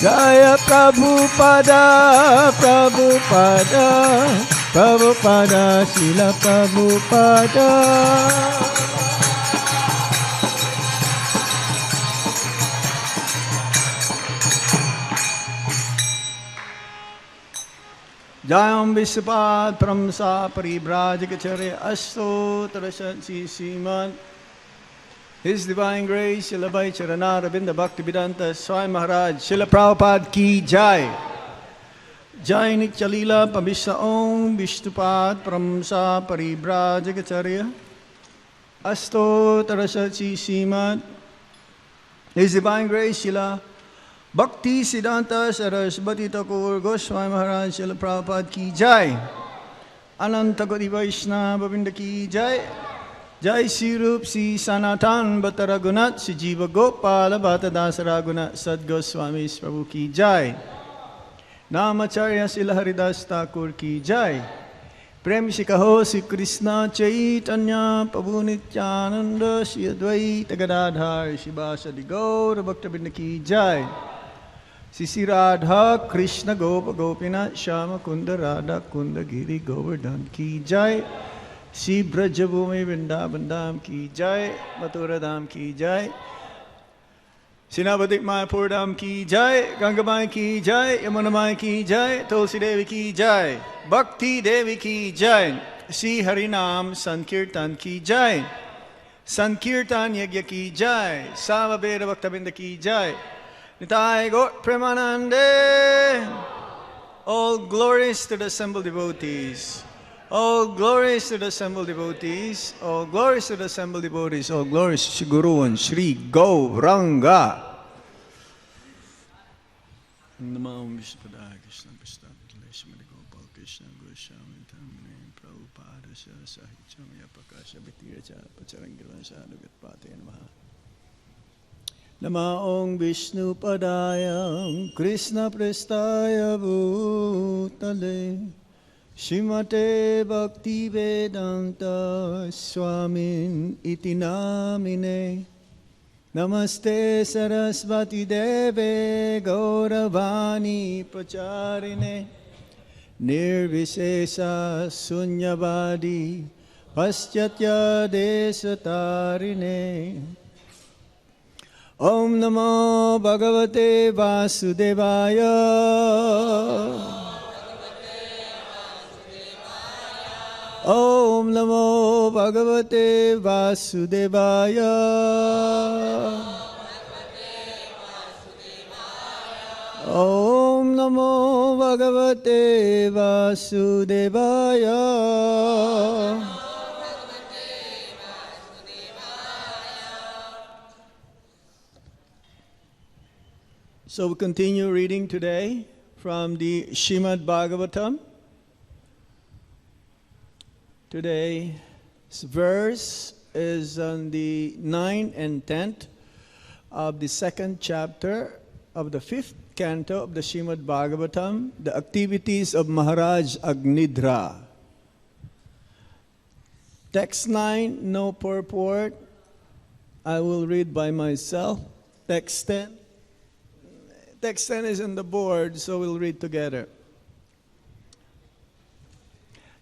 Jaya Prabhupada, Prabhupada, Prabhupada, Srila Prabhupada. Jayam Vishwapad Pramsa Paribrajikacharya Asto Tarashansi Siman. His Divine Grace, Srila Bhai Charana Rabinda Bhaktivedanta Swami Maharaj, Srila Prabhupada Ki Jai. Jai Nityalila Pabhishta Om Vishnupad Pramsa Paribrajikacharya Asto Tarashansi Siman. His Divine Grace, Srila Bhakti Siddhanta Saraswati Thakur Goswami Maharaj, Srila Prabhupada Ki Jai. Ananta Koti Vaishnava Vrinda Ki Jai. Jai Sri Rup Sri Sanatan Bhatta Raghunath Sri Jiva Gopala Bhatta Dasa Raghunath Sad Goswami Prabhu Ki Jai. Namacharya Srila Haridas Thakur Ki Jai. Prem Shri Kaho Sri Krishna Chaitanya Prabhu Nityananda Sri Advaita Gadadhar Sri Vasadi Gaura Bhakta Vrinda Ki Jai. Sisi Radha Krishna Gopa Gopinath Shama Kunda Radha Kunda Giri Govardhan Ki Jai. Shri Brajabhumi Vrindavan Dham Ki Jai. Mathura Dham Ki Jai. Sinavadik Mayapur Dham Ki Jai. Gangamai Ki Jai. Yamunamai Ki Jai. Tulsi Devi Ki Jai. Bhakti Devi Ki Jai. Shri Harinam Sankirtan Ki Jai. Sankirtan Yagya Ki Jai. Samaveda Bhaktavinda Ki Jai. Nitai Gaur Premanande. All glories to the assembled devotees. All glories to the assembled devotees. All glories to the assembled devotees. All glories to Shri Guru and Shri Gauranga. Namo Vishnupadaya Krishna Prasthapatale Srimati Gopal Krishna Goswami Tamane Prabhupada Sahicham Yapakasha Vitiracha Pacharangira Sadhugat Pate Namaha. Namo Vishnupadaya Krishna Prasthaya Bhutale Srimate Bhakti Vedanta Swamin Iti Namine. Namaste Sarasvati Deve Gauravani Pracharine. Nirvishesha Sunyavadi Paschatya Desatarine. Om Namo Bhagavate Vasudevaya. Om Namo Bhagavate Vasudevaya. Om Namo Bhagavate Vasudevaya. So we continue reading today from the Srimad Bhagavatam. Today's verse is on the 9th and 10th of the 2nd chapter of the 5th canto of the Srimad Bhagavatam, the activities of Maharaj Agnidra. Text 9, no purport. I will read by myself. Text 10. Text 10 is on the board, so we'll read together.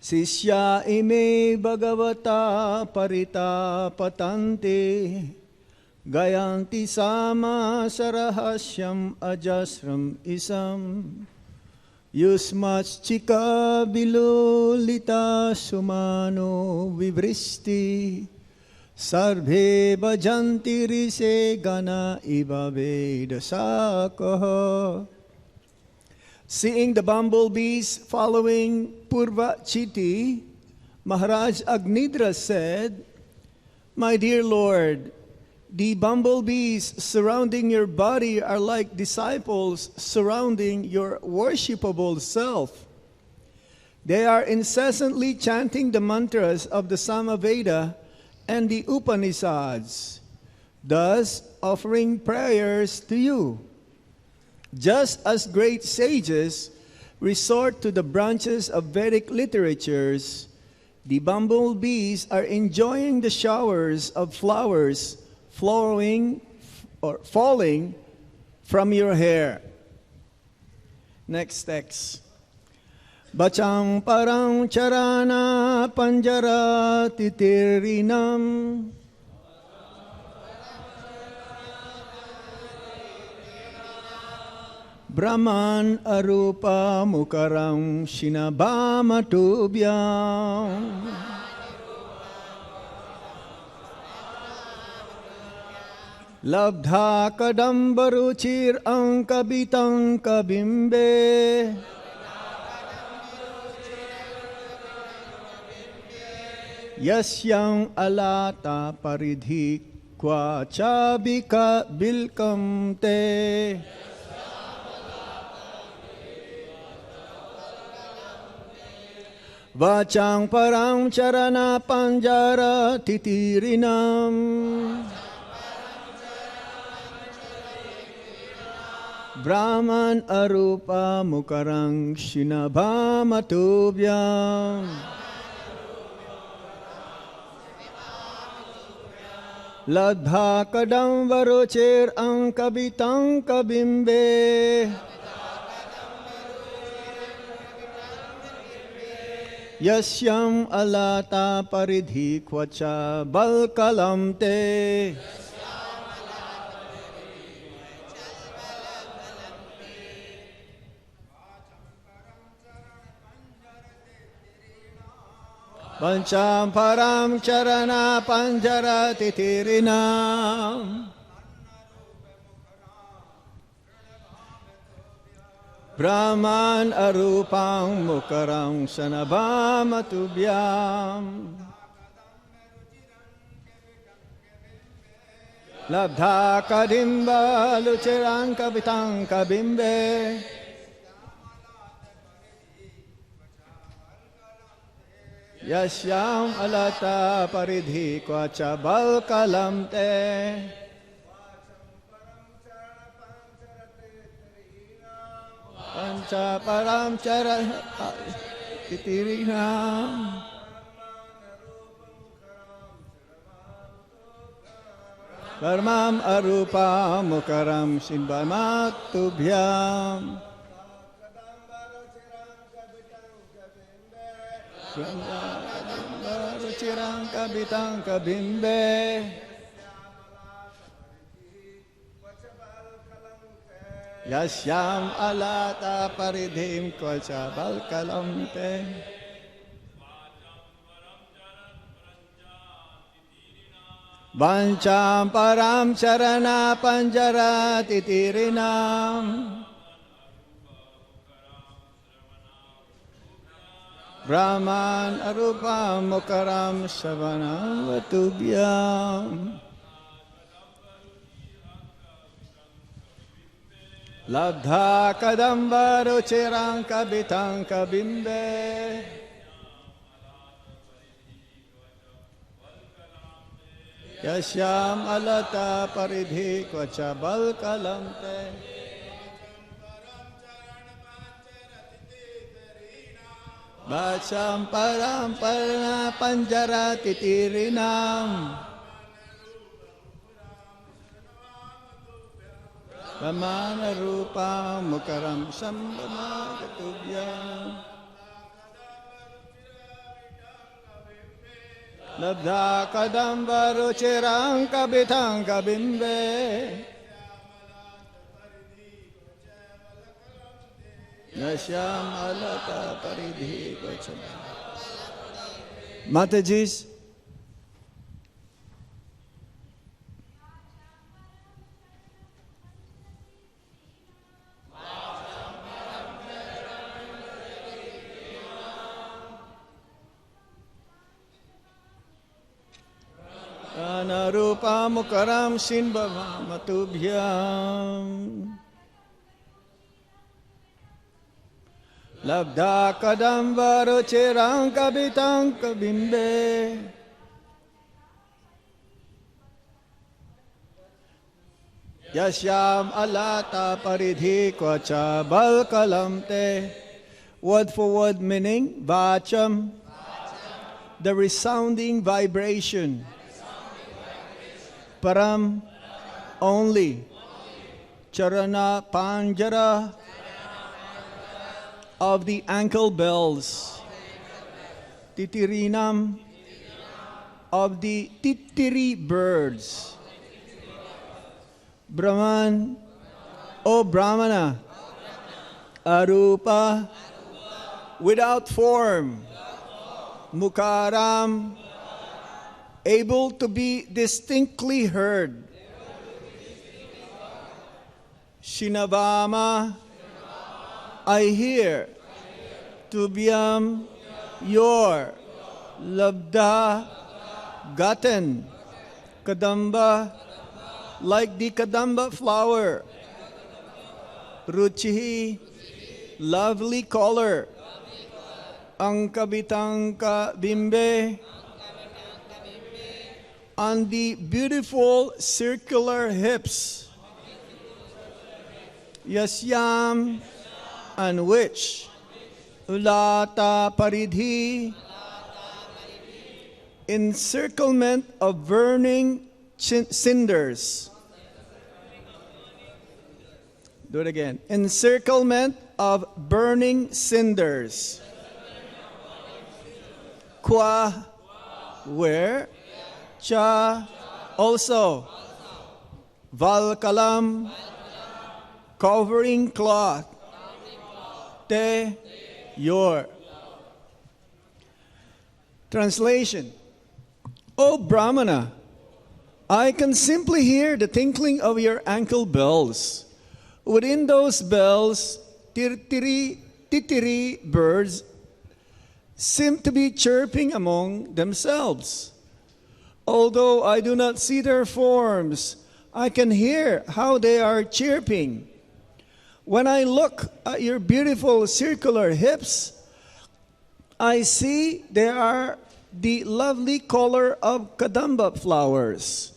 Sisya ime bhagavata parita patante gayanti sama sarahasyam ajasram isam yusmaschika bilulita sumano vivristi sarve bhajanti rise gana iva vedasakaha. Seeing the bumblebees following Purva Chiti, Maharaj Agnidra said, "My dear Lord, the bumblebees surrounding your body are like disciples surrounding your worshipable self. They are incessantly chanting the mantras of the Samaveda and the Upanishads, thus offering prayers to you. Just as great sages resort to the branches of Vedic literatures, the bumblebees are enjoying the showers of flowers falling from your hair. Next text. Bachang parang charana panjara titirinam. Brahman arupa mukaram shinabhamatubhyam. Labdha kadambaruchir ankabitam kabimbe. Yasyang alata paridhi kwa chabika bilkam te. Vachang parang charana panjara titirinam. Brahman arupa mukarang shinabhamatubhyam. Ladha kadam varuchir ankabitam kabimbe. Yasyam alata paridhi kvacha balkalam te. Pancham param charana panjara titirinam. Brahman arupang mukarang sanabhamatubhyam. Labdha kadimba luchirang kabitang kabimbe. Yasyam alata paridhi kwacha balkalam te. Pancha param charana titirinam. Dharmam arupa mukaram shinbhamatubhyam. Ruchirang kabitang kabimbe. Yasyam alata paridhim kvacha balkalam te. Vancham param charana panjara titirinam. Brahman arupa mukaram savanam vatubhyam. Labdha kadamba ruchirang kabitang kabimbe. Yasyam alata paridhi kvacha balkalam te. Vacham param parana panjara titirinam. Brahmana rupa mukaram sambhamatubhyam. Labdha kadamba ruchirang kabitang kabimbe. Yasyam alata paridhi kvacha. Matajis, anarupa mukaram shinbhamatubhyam. Labdha kadamba ruchirang kabitang kabimbe. Yasyam alata paridhi kvacha balkalam te. Word for word meaning, vacham, the resounding vibration. Param, only. Charana panjara, of the ankle bells. Titirinam of the titiri birds. Brahman, O Brahmana, Arupa, without form. Mukaram, able to be distinctly heard. Shinavama, I hear. Tubhyam, your. Labdha, gotten. Kadamba, like the kadamba flower. Ruchihi, lovely color. Angkabitanka bimbe, on the beautiful circular hips. Yasyam, on which. Ulata paridhi, encirclement of burning cinders. Do it again. Encirclement of burning cinders. Qua, where. Cha, also. Valkalam, covering cloth. Te, your. Translation. O Brahmana, I can simply hear the tinkling of your ankle bells. Within those bells, titiri birds seem to be chirping among themselves. Although I do not see their forms, I can hear how they are chirping. When I look at your beautiful circular hips, I see they are the lovely color of kadamba flowers,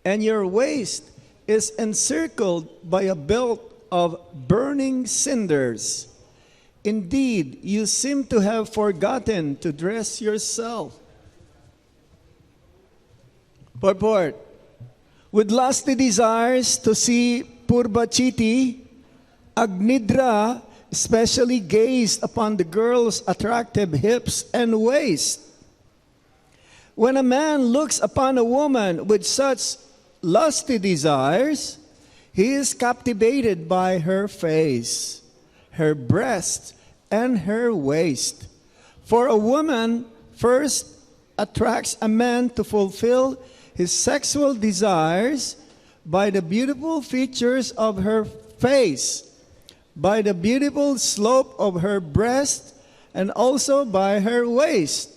and your waist is encircled by a belt of burning cinders. Indeed, you seem to have forgotten to dress yourself. Purport. With lusty desires to see Purbachiti, Agnidra especially gazed upon the girl's attractive hips and waist. When a man looks upon a woman with such lusty desires, he is captivated by her face, her breast, and her waist. For a woman first attracts a man to fulfill his sexual desires by the beautiful features of her face, by the beautiful slope of her breast, and also by her waist.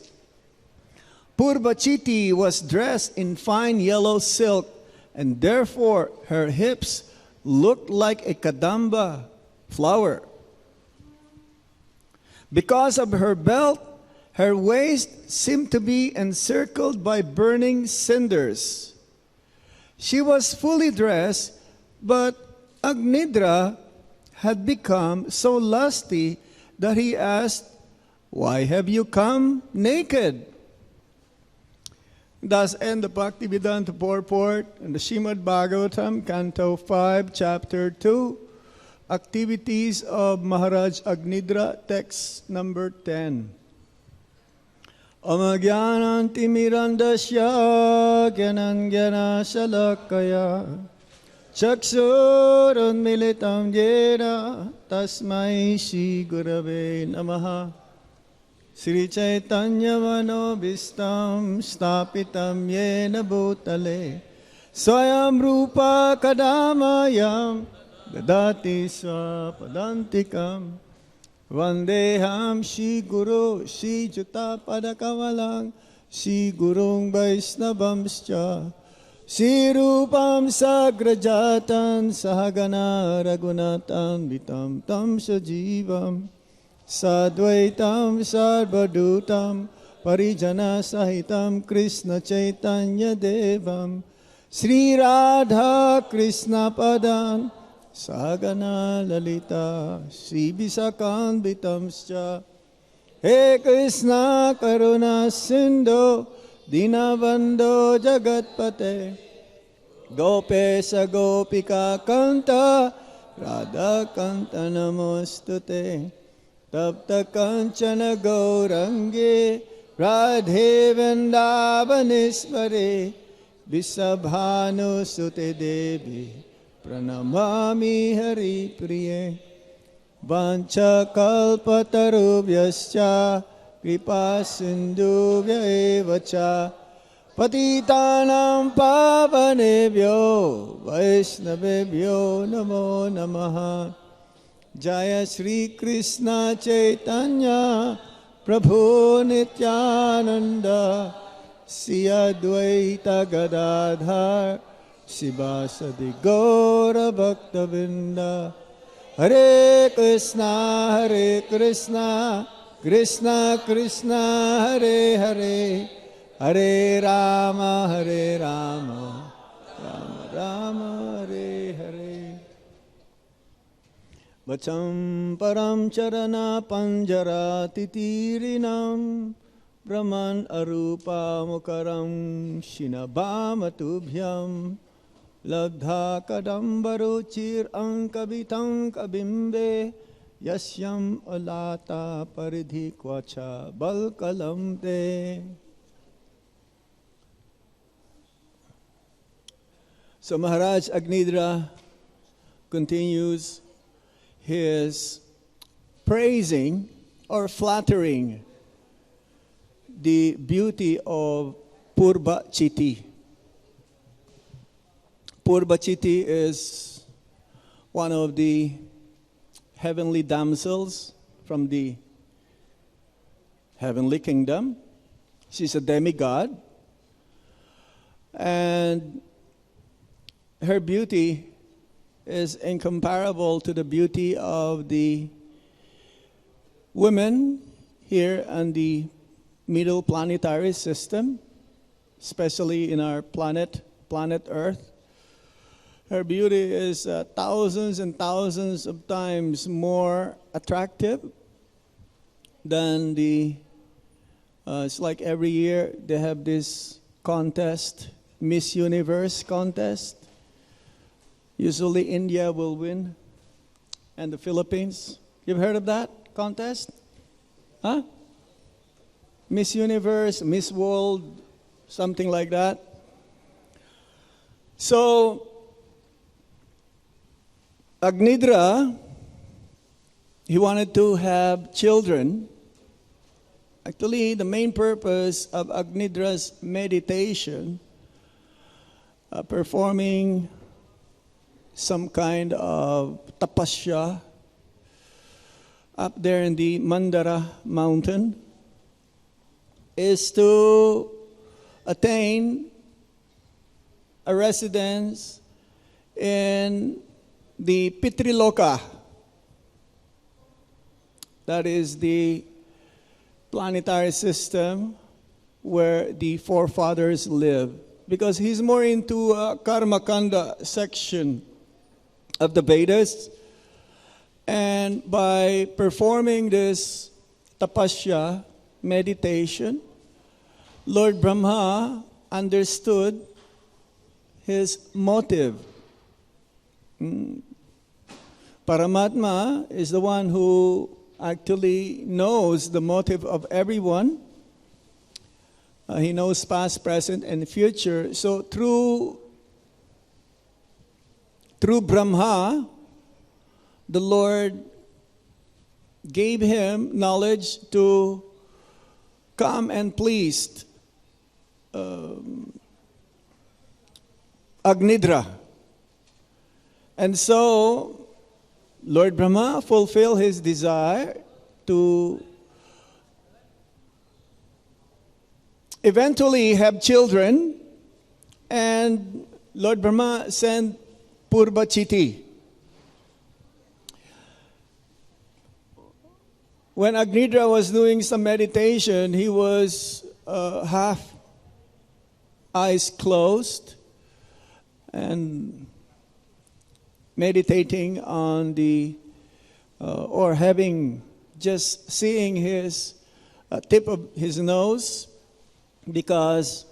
Purbachiti was dressed in fine yellow silk, and therefore her hips looked like a kadamba flower. Because of her belt, her waist seemed to be encircled by burning cinders. She was fully dressed, but Agnidra had become so lusty that he asked, "Why have you come naked?" Thus end the Bhaktivedanta purport in the Srimad Bhagavatam, Canto 5, Chapter 2, Activities of Maharaj Agnidra, text number 10. Amagyanantimirandasya gyanangyana shalakaya chaksurunmilitam yena tasmai Shri Gurave Namaha. Sri Chaitanya Manobhistam Stapitam Yena Bhutale Swayam Rupa Kadamayam Dadati Swapadantikam Vandeham Shri Guru Shri Juta Padakavalang Shri Gurung Vaisnavamscha Shri Rupam Sagrajatan Sahagana Raghunatan Vitam Tam Sajivam Sadvaitam Sarvadutam Parijana Sahitam Krishna Chaitanya Devam Sri Radha Krishna Padan Sagana Lalita Sri Visakan Vitamscha He Krishna Karuna Sindhu Dinavando Jagatpate Gopesa Gopika Kanta Radha Kanta Namostute Tapta Kanchana Gaurange Radhe Vrindavaneshware Visabhanu Sute Devi Pranamami Hari Priye Vancha Kalpatarubhyascha Kripa Sindhubhya Evacha Patitanam Pavanebhyo Vaishnavebhyo Namo Namaha Jaya Shri Krishna Chaitanya Prabhu Nityananda Sri Advaita Gadadhar Sivasadi Gaura Bhaktavinda Hare Krishna Krishna Krishna Hare Hare Hare Rama Rama Rama Hare Hare Vacham Param Charana Panjara Titirinam Brahman Arupa Mukaram Shinabhamatubhyam Labdha Kadambaruchir Ankavitam Kabimbe Yasyam Alata Paridhi Kvacha Balkalam Te. So Maharaj Agnidra continues his praising or flattering the beauty of Purba Chiti. Purba Chiti is one of the heavenly damsels from the heavenly kingdom. She's a demigod. And her beauty is incomparable to the beauty of the women here on the middle planetary system, especially in our planet Earth. Her beauty is thousands and thousands of times more attractive than the, it's like every year they have this contest, Miss Universe contest. Usually India will win, and the Philippines. You've heard of that contest? Huh? Miss Universe, Miss World, something like that. So, Agnidra, he wanted to have children. Actually, the main purpose of Agnidra's meditation, performing some kind of tapasya up there in the Mandara mountain, is to attain a residence in the Pitriloka. That is the planetary system where the forefathers live. Because he's more into Karma Kanda section of the Vedas. And by performing this tapasya, meditation, Lord Brahma understood his motive. Paramatma is the one who actually knows the motive of everyone. He knows past, present, and future. So through Brahma, the Lord gave him knowledge to come and please Agnidra. And so Lord Brahma fulfilled his desire to eventually have children, and Lord Brahma sent Purba Chiti. When Agnidra was doing some meditation, he was half eyes closed and meditating on the, or having, just seeing his tip of his nose, because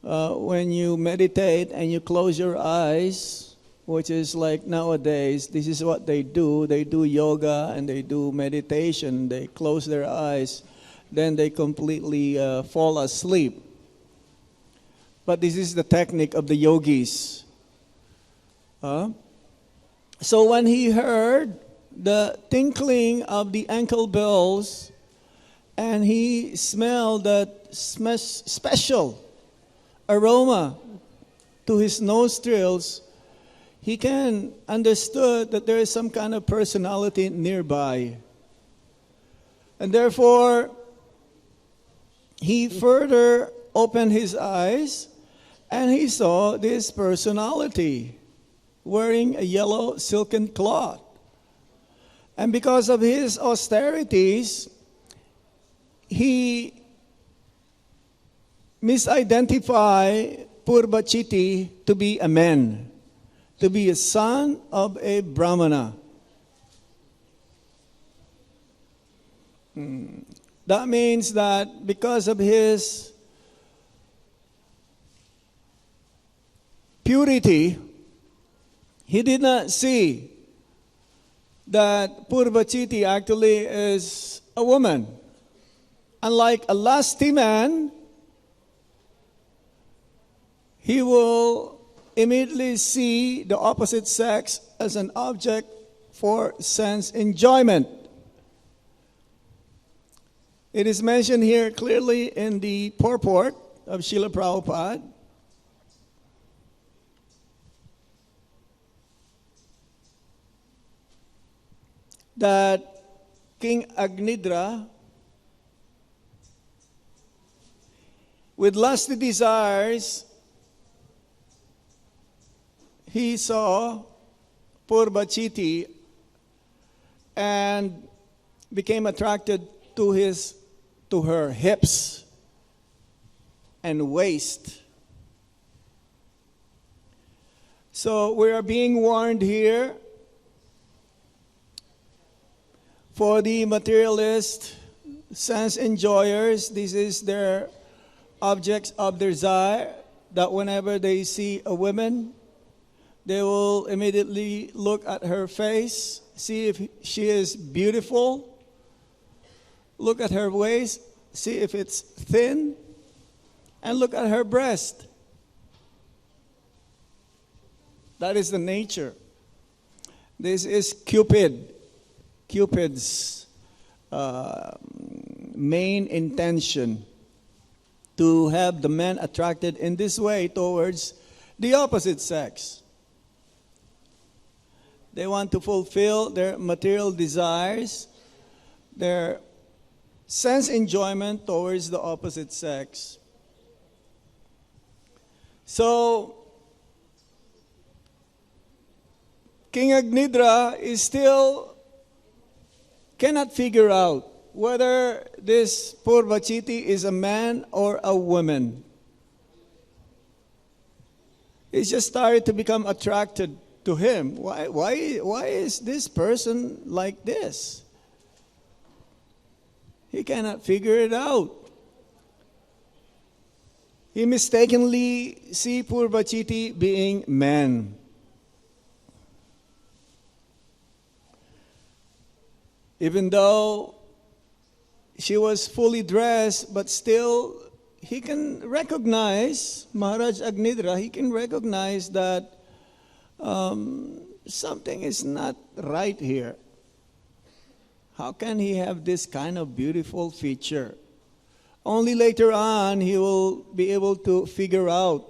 when you meditate and you close your eyes, which is like nowadays, this is what they do. They do yoga and they do meditation. They close their eyes. Then they completely fall asleep. But this is the technique of the yogis. So when he heard the tinkling of the ankle bells, and he smelled that special aroma to his nostrils, he can understood that there is some kind of personality nearby. And therefore, he further opened his eyes, and he saw this personality wearing a yellow silken cloth. And because of his austerities, he misidentified Purbachiti to be a man, to be a son of a Brahmana. That means that because of his purity, he did not see that Purbachiti actually is a woman. Unlike a lusty man, he will immediately see the opposite sex as an object for sense enjoyment. It is mentioned here clearly in the purport of Srila Prabhupada that King Agnidra, with lusty desires, he saw Purbachiti and became attracted to her hips and waist. So we are being warned here for the materialist sense enjoyers. This is their objects of desire, that whenever they see a woman, they will immediately look at her face, see if she is beautiful, look at her waist, see if it's thin, and look at her breast. That is the nature. This is Cupid's main intention, to have the men attracted in this way towards the opposite sex. They want to fulfill their material desires, their sense enjoyment towards the opposite sex. So, King Agnidra is still cannot figure out whether this Purbachiti is a man or a woman. He just started to become attracted to him. Why is this person like this? He cannot figure it out. He mistakenly see Purbachiti being man. Even though she was fully dressed, but still he can recognize, Maharaj Agnidra, he can recognize that something is not right here. How can he have this kind of beautiful feature? Only later on he will be able to figure out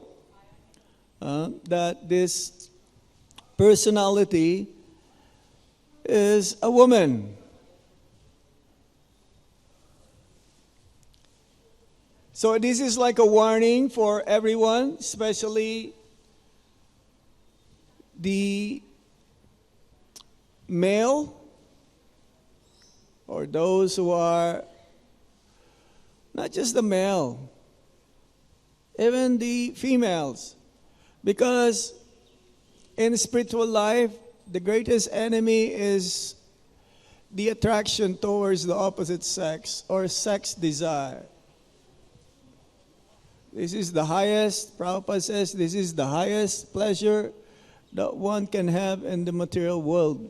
that this personality is a woman. So this is like a warning for everyone, especially the male or those who are not just the male, even the females. Because in spiritual life, the greatest enemy is the attraction towards the opposite sex or sex desire. This is the highest, Prabhupada says, this is the highest pleasure that one can have in the material world.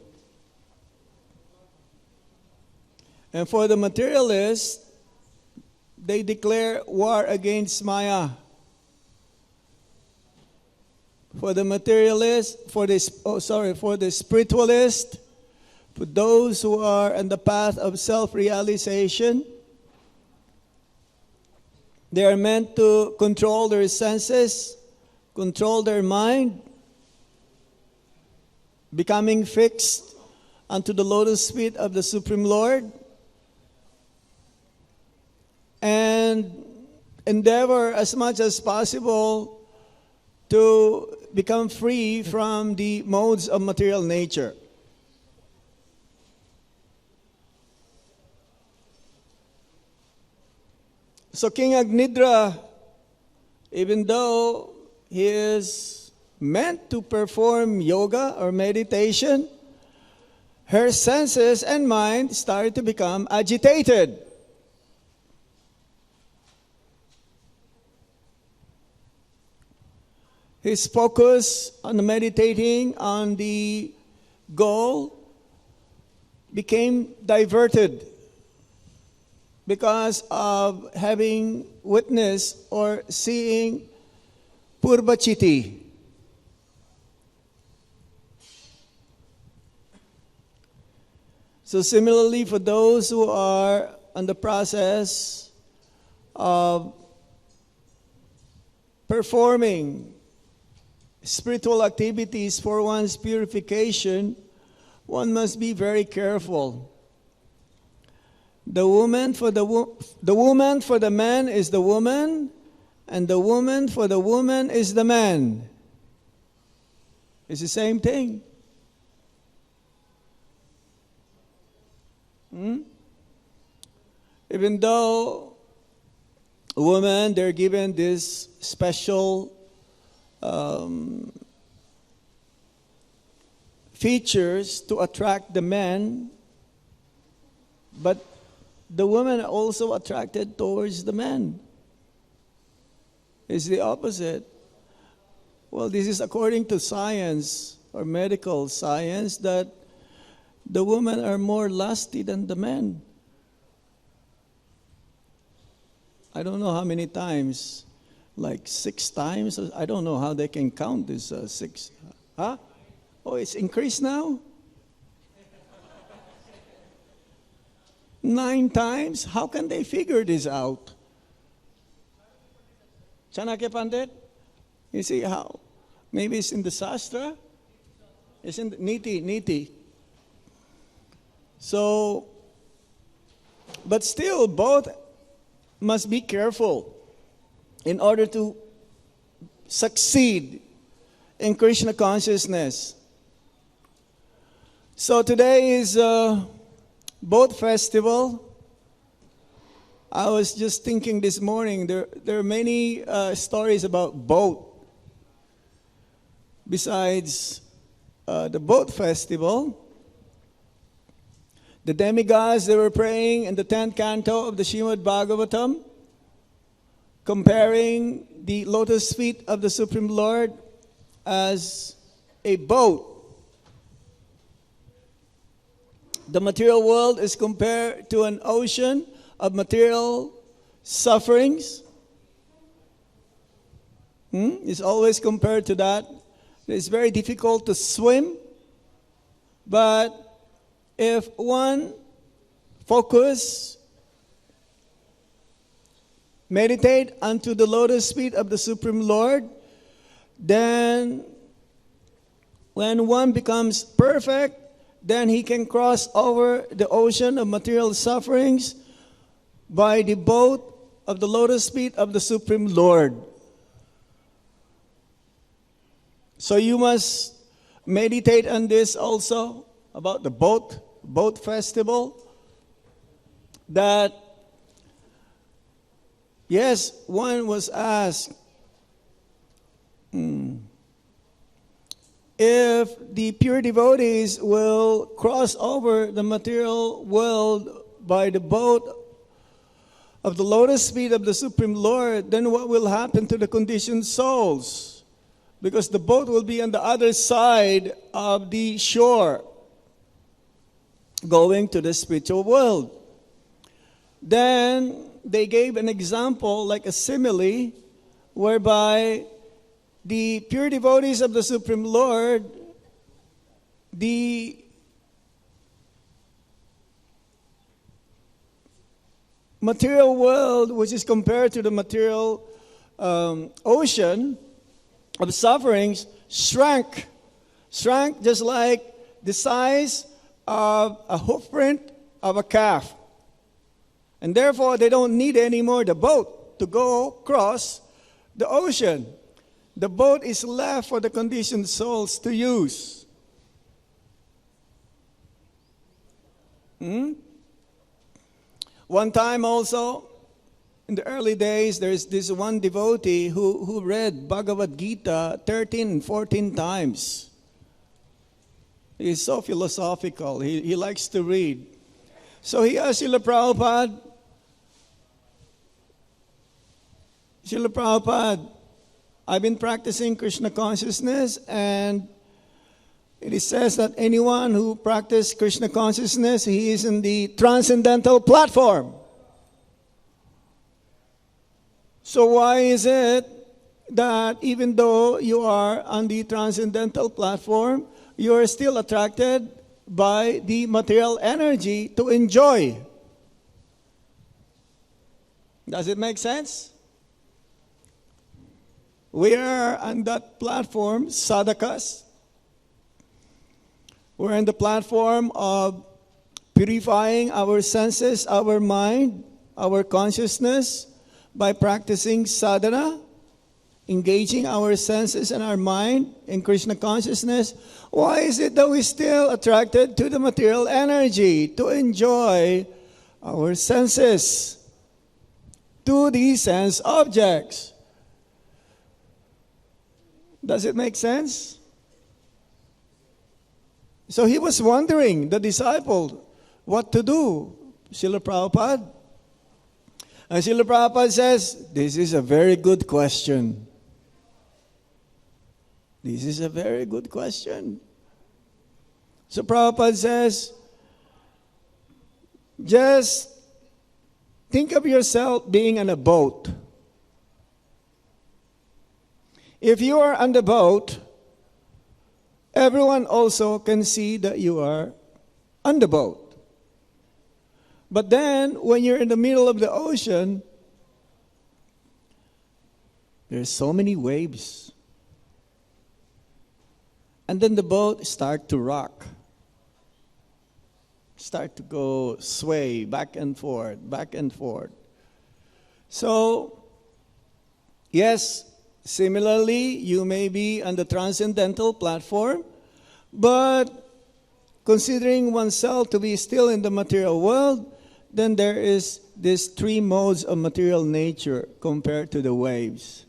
And for the materialists, they declare war against Maya. For the materialist, for the spiritualist, for those who are on the path of self-realization, they are meant to control their senses, control their mind, becoming fixed unto the lotus feet of the Supreme Lord, and endeavor as much as possible to become free from the modes of material nature. So King Agnidra, even though he is meant to perform yoga or meditation, her senses and mind started to become agitated. His focus on meditating on the goal became diverted because of having witnessed or seeing Purvachiti. So similarly, for those who are on the process of performing spiritual activities for one's purification, one must be very careful. The woman for the man is the woman, and the woman for the woman is the man. It's the same thing. Even though women, they're given this special features to attract the men, but the women are also attracted towards the men. It's the opposite. Well, this is according to science or medical science, that the women are more lusty than the men. I don't know how many times, like 6 times. I don't know how they can count this 6. Huh? Oh, it's increased now? 9 times? How can they figure this out? Chanakya Pandit? You see how? Maybe it's in the Sastra? It's in the Niti. So, but still, both must be careful in order to succeed in Krishna consciousness. So today is boat festival. I was just thinking this morning, there are many stories about boat. Besides the boat festival, the demigods, they were praying in the 10th canto of the Srimad Bhagavatam, comparing the lotus feet of the Supreme Lord as a boat. The material world is compared to an ocean of material sufferings. It's always compared to that. It's very difficult to swim, but if one focus, meditate unto the lotus feet of the Supreme Lord, then when one becomes perfect, then he can cross over the ocean of material sufferings by the boat of the lotus feet of the Supreme Lord. So you must meditate on this also, about the boat festival, that, yes, one was asked, if the pure devotees will cross over the material world by the boat of the lotus feet of the Supreme Lord, then what will happen to the conditioned souls? because the boat will be on the other side of the shore, going to the spiritual world. Then they gave an example, like a simile, whereby the pure devotees of the Supreme Lord, the material world, which is compared to the material ocean of sufferings, shrank just like the size of a hoof print of a calf. And therefore, they don't need anymore the boat to go across the ocean. The boat is left for the conditioned souls to use. One time also, in the early days, there's this one devotee who read Bhagavad Gita 13 and 14 times. He's so philosophical. He likes to read. So he asked Srila Prabhupada, I've been practicing Krishna consciousness, and it says that anyone who practices Krishna consciousness, he is in the transcendental platform. So why is it that even though you are on the transcendental platform, you are still attracted by the material energy to enjoy? Does it make sense? We are on that platform, sadhakas. We're on the platform of purifying our senses, our mind, our consciousness by practicing sadhana, engaging our senses and our mind in Krishna consciousness. Why is it that we're still attracted to the material energy to enjoy our senses, to these sense objects? Does it make sense? So he was wondering, the disciple, what to do, Srila Prabhupada. And Srila Prabhupada says, this is a very good question. This is a very good question. So Prabhupada says, just think of yourself being on a boat. If you are on the boat, everyone also can see that you are on the boat. But then, when you're in the middle of the ocean, there's so many waves. And then the boat start to rock. Start to go sway back and forth, back and forth. So, yes, similarly, you may be on the transcendental platform, but considering oneself to be still in the material world, then there is these three modes of material nature compared to the waves.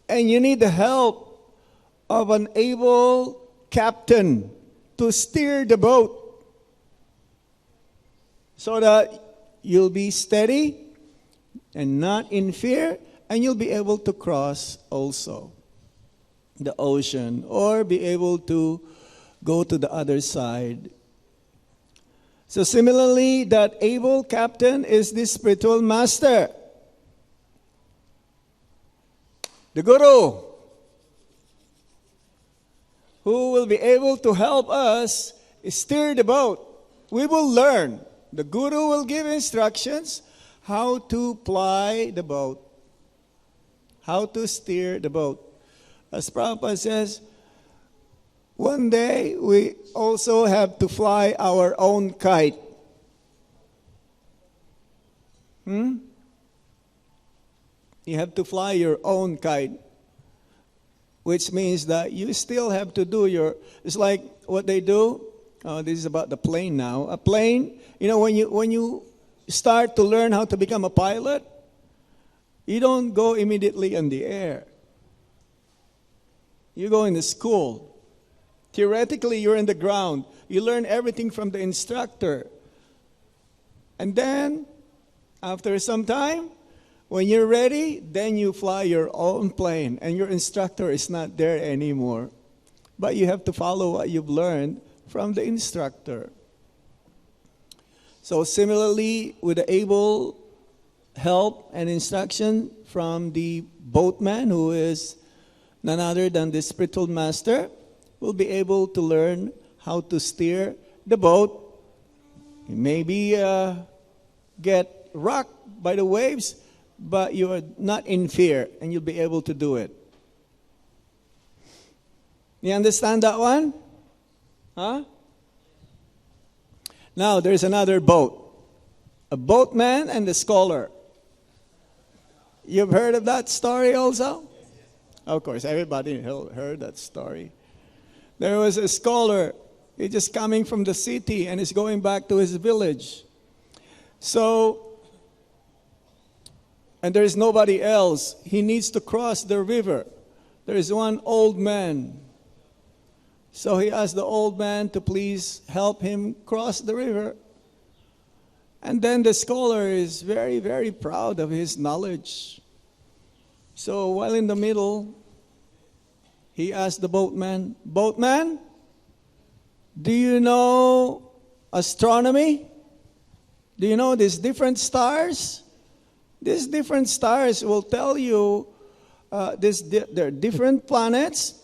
And you need the help of an able captain to steer the boat so that you'll be steady and not in fear, and you'll be able to cross also the ocean or be able to go to the other side. So similarly, that able captain is the spiritual master, the guru, who will be able to help us steer the boat. We will learn. The guru will give instructions how to ply the boat, how to steer the boat. As Prabhupada says, one day we also have to fly our own kite. You have to fly your own kite, which means that you still have to do it's like what they do. This is about the plane now. A plane, when you start to learn how to become a pilot, you don't go immediately in the air. You go in the school. Theoretically, you're in the ground. You learn everything from the instructor. And then, after some time, When you're ready, then you fly your own plane, and your instructor is not there anymore. But you have to follow what you've learned from the instructor. So similarly, with the able help and instruction from the boatman, who is none other than the spiritual master, we'll be able to learn how to steer the boat. Maybe get rocked by the waves, but you are not in fear, and you'll be able to do it. You understand that one? Huh? Now, there's another boat. A boatman and a scholar. You've heard of that story also? Of course, everybody heard that story. There was a scholar. He's just coming from the city and is going back to his village. So, and there is nobody else. He needs to cross the river. There is one old man. So he asked the old man to please help him cross the river. And then the scholar is very, very proud of his knowledge. So while in the middle, he asked the boatman, "Boatman, do you know astronomy? Do you know these different stars? These different stars will tell you there are different planets,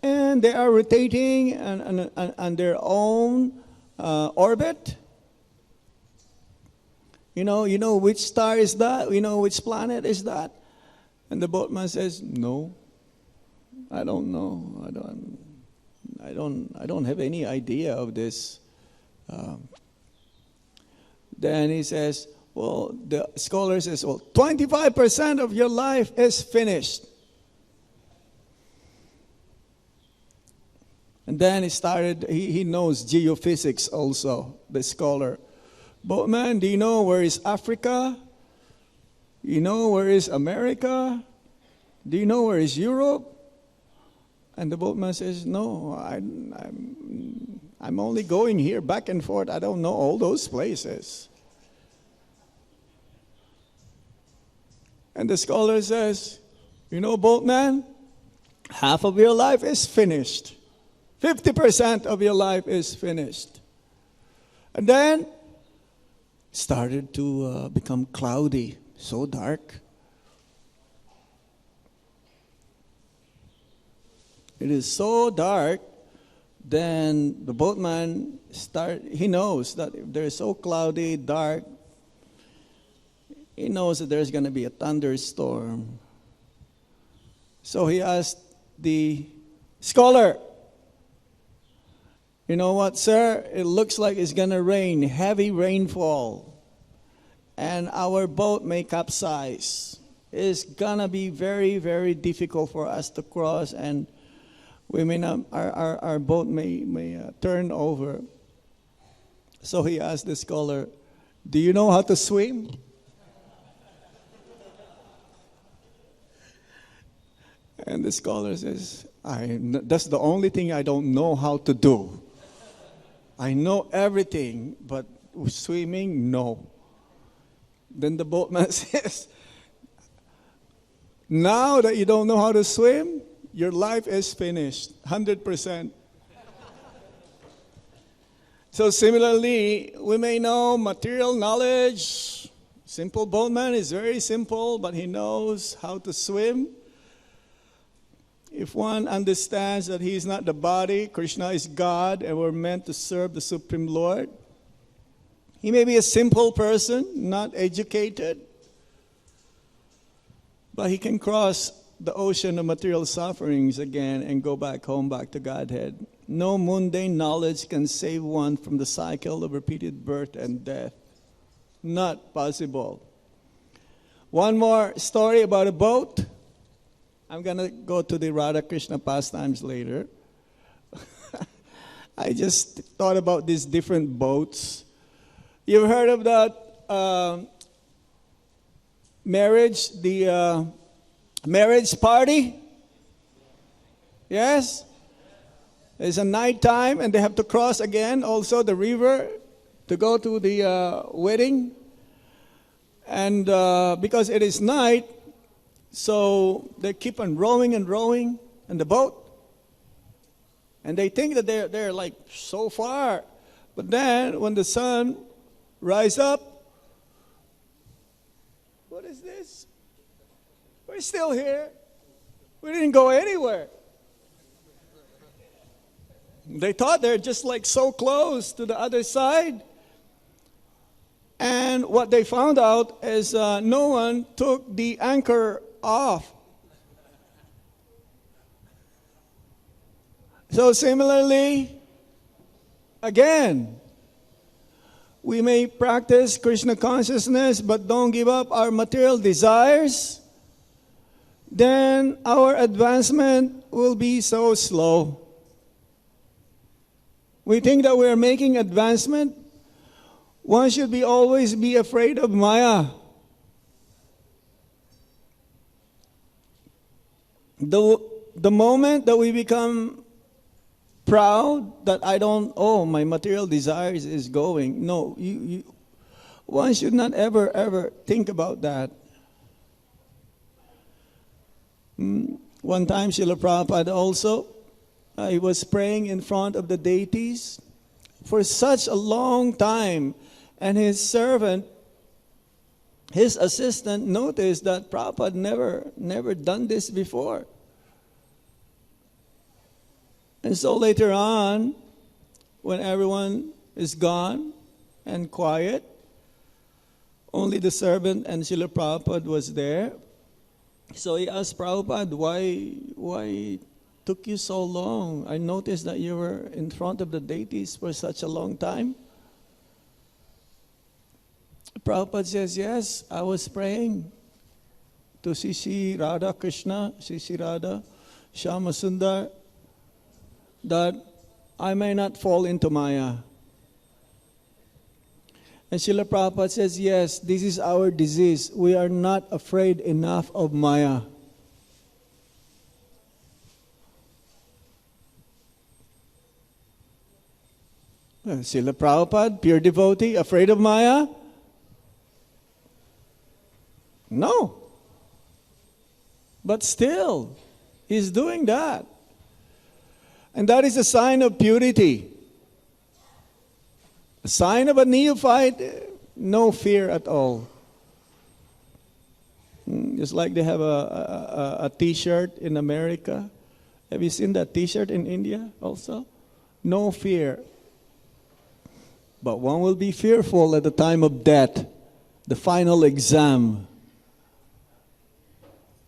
and they are rotating on their own orbit. You know which star is that? You know which planet is that?" And the boatman says, "No, I don't know. I don't have any idea of this." Then he says, well, the scholar says, well, 25% of your life is finished. And then he knows geophysics also, the scholar. "Boatman, do you know where is Africa? You know where is America? Do you know where is Europe?" And the boatman says, "No, I'm only going here back and forth. I don't know all those places." And the scholar says, "You know, boatman, half of your life is finished. 50% of your life is finished." And then started to become cloudy, so dark. It is so dark, then the boatman he knows that if they're so cloudy, dark, he knows that there's going to be a thunderstorm. So he asked the scholar, "You know what, sir? It looks like it's going to rain, heavy rainfall, and our boat may capsize. It's going to be very, very difficult for us to cross, and we may not, our boat may turn over." So he asked the scholar, "Do you know how to swim?" And the scholar says, "That's the only thing I don't know how to do. I know everything, but swimming, no." Then the boatman says, "Now that you don't know how to swim, your life is finished, 100%. So similarly, we may know material knowledge. Simple boatman is very simple, but he knows how to swim. If one understands that he is not the body, Krishna is God, and we're meant to serve the Supreme Lord. He may be a simple person, not educated, but he can cross the ocean of material sufferings again and go back home, back to Godhead. No mundane knowledge can save one from the cycle of repeated birth and death. Not possible." One more story about a boat. I'm going to go to the Radha Krishna pastimes later. I just thought about these different boats. You've heard of that marriage, the marriage party? Yes? It's a night time, and they have to cross again also the river to go to the wedding. And because it is night, so they keep on rowing and rowing in the boat. And they think that they're like so far. But then when the sun rises up, what is this? We're still here. We didn't go anywhere. They thought they're just like so close to the other side. And what they found out is no one took the anchor off. So similarly, again, we may practice Krishna consciousness but don't give up our material desires, then our advancement will be so slow. We think that we are making advancement. One should always be afraid of Maya. The moment that we become proud that my material desires is going. No, one should not ever think about that. One time, Srila Prabhupada also, he was praying in front of the deities for such a long time, and his servant, his assistant, noticed that Prabhupada never done this before. And so later on, when everyone is gone and quiet, only the servant and Srila Prabhupada was there. So he asked Prabhupada, why took you so long? I noticed that you were in front of the deities for such a long time. Prabhupada says, yes, I was praying to Sisi Radha Krishna, Sisi Radha, Shama Sundar, that I may not fall into Maya. And Srila Prabhupada says, yes, this is our disease. We are not afraid enough of Maya. Srila Prabhupada, pure devotee, afraid of Maya? No. But still, he's doing that. And that is a sign of purity. A sign of a neophyte, no fear at all. Just like they have a t-shirt in America. Have you seen that t-shirt in India also? No fear. But one will be fearful at the time of death, the final exam.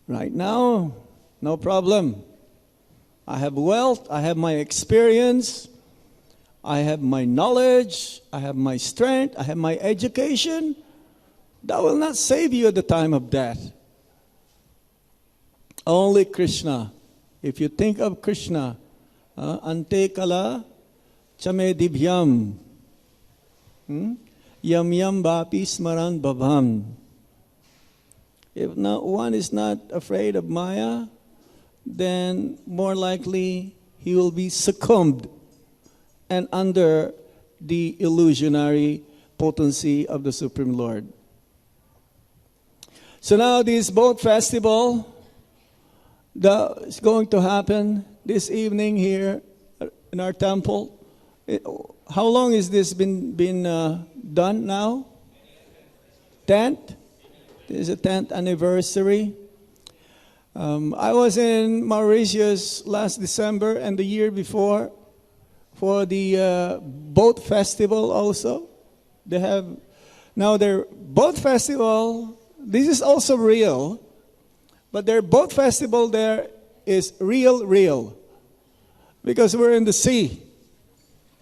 Right now, no problem. I have wealth, I have my experience, I have my knowledge, I have my strength, I have my education. That will not save you at the time of death. Only Krishna. If you think of Krishna, ante kala chame dibhyam, yam yam vapi smaran bhabam. If one is not afraid of Maya, then more likely he will be succumbed and under the illusionary potency of the Supreme Lord. So now this boat festival that is going to happen this evening here in our temple. How long has this been done now? 10th? This is the 10th anniversary. I was in Mauritius last December and the year before for the boat festival also. They have now their boat festival. This is also real, but their boat festival there is real, because we're in the sea.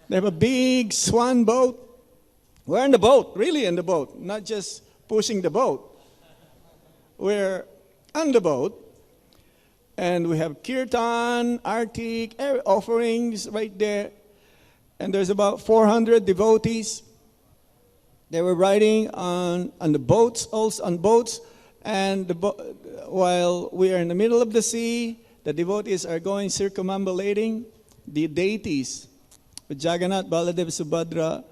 They have a big swan boat. We're in the boat, really in the boat, not just pushing the boat. We're on the boat. And we have kirtan, artik, offerings right there. And there's about 400 devotees. They were riding on the boats, also on boats. And while we are in the middle of the sea, the devotees are going circumambulating the deities with Jagannath, Baladev, Subhadra,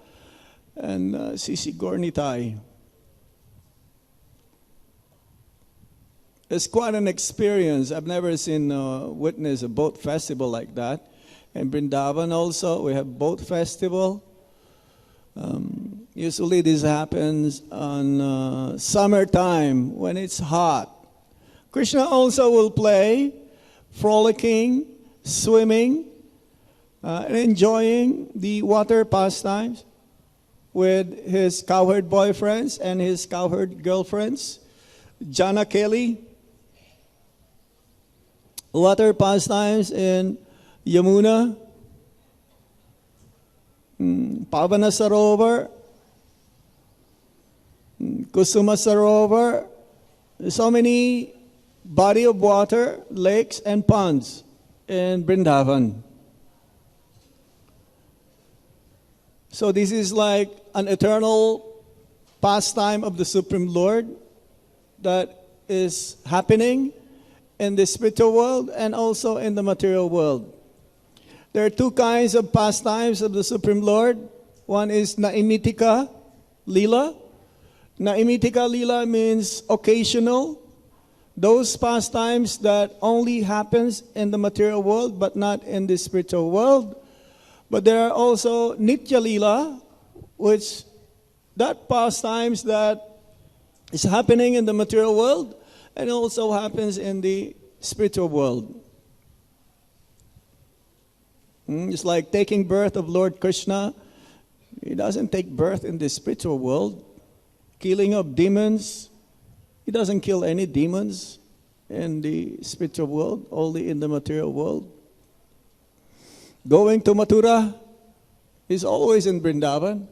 and Sisi Gornitai. It's quite an experience. I've never seen witness a boat festival like that. In Vrindavan also, we have boat festival. Usually this happens on summertime when it's hot. Krishna also will play, frolicking, swimming, and enjoying the water pastimes with his cowherd boyfriends and his cowherd girlfriends. Jana Kelly, water pastimes in Yamuna, Pavana Sarovar, Kusuma Sarovar, so many body of water, lakes and ponds in Vrindavan. So this is like an eternal pastime of the Supreme Lord that is happening in the spiritual world and also in the material world. There are two kinds of pastimes of the Supreme Lord. One is Naimitika Lila. Naimitika Lila means occasional. Those pastimes that only happens in the material world but not in the spiritual world. But there are also Nitya Lila, which that pastimes that is happening in the material world and also happens in the spiritual world. It's like taking birth of Lord Krishna. He doesn't take birth in the spiritual world. Killing of demons. He doesn't kill any demons in the spiritual world, only in the material world. Going to Mathura is always in Vrindavan.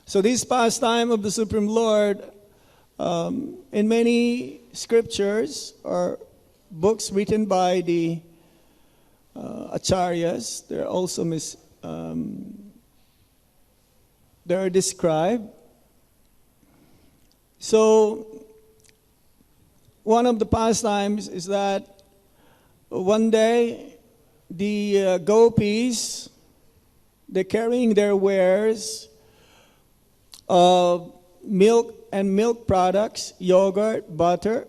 So this pastime of the Supreme Lord, in many scriptures or books written by the acharyas, they're also they're described. So one of the pastimes is that one day the gopis, they're carrying their wares of milk and milk products, yogurt, butter,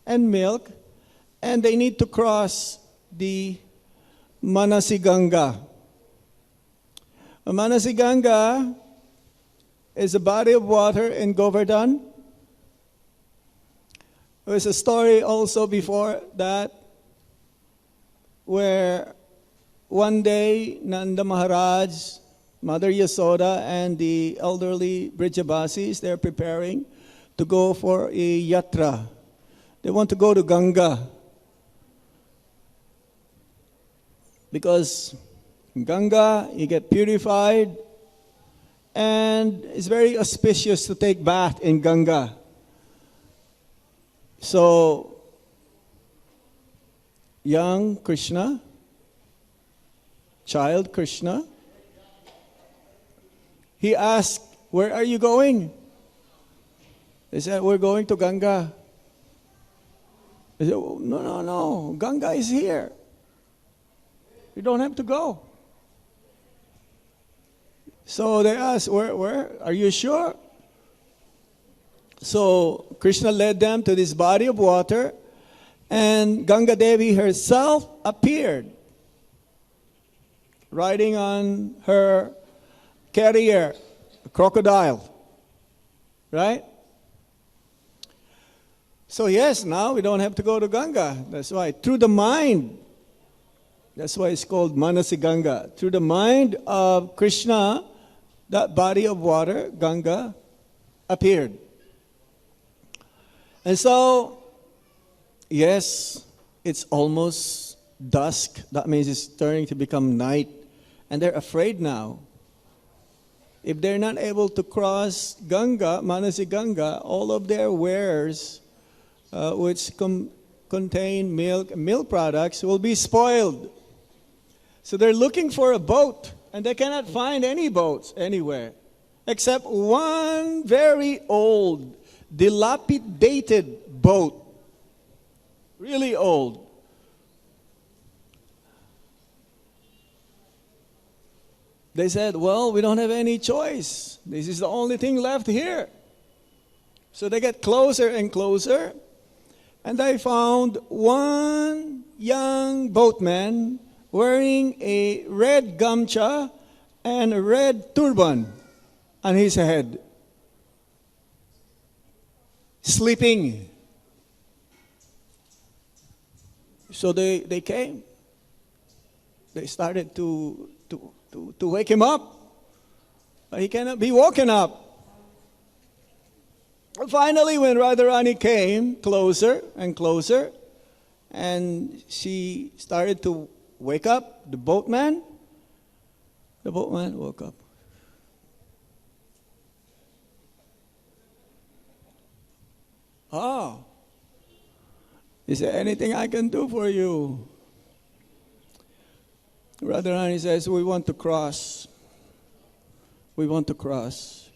and milk, and they need to cross the Manasiganga. Manasiganga is a body of water in Govardhan. There was a story also before that where one day Nanda Maharaj, Mother Yasoda, and the elderly Brijabasis, they're preparing to go for a yatra. They want to go to Ganga. Because in Ganga, you get purified, and it's very auspicious to take bath in Ganga. So, young Krishna, child Krishna, he asked, "Where are you going?" They said, "We're going to Ganga." They said, "Oh, no, Ganga is here. You don't have to go." So they asked, where? Are you sure? So Krishna led them to this body of water, and Ganga Devi herself appeared, riding on her carrier, a crocodile. Right? So yes, now we don't have to go to Ganga. That's why, through the mind, that's why it's called Manasiganga. Through the mind of Krishna, that body of water, Ganga, appeared. And so, yes, it's almost dusk. That means it's turning to become night. And they're afraid now. If they're not able to cross Ganga, Manasiganga, all of their wares, which contain milk and milk products, will be spoiled. So they're looking for a boat, and they cannot find any boats anywhere, except one very old, dilapidated boat. Really old. They said, well, we don't have any choice. This is the only thing left here. So they get closer and closer, and they found one young boatman wearing a red gamcha and a red turban on his head, sleeping. So they came. They started to wake him up. But he cannot be woken up. Finally, when Radharani came closer and closer, and she started to wake up the boatman woke up. Oh, is there anything I can do for you? Radharani says, we want to cross. We want to cross.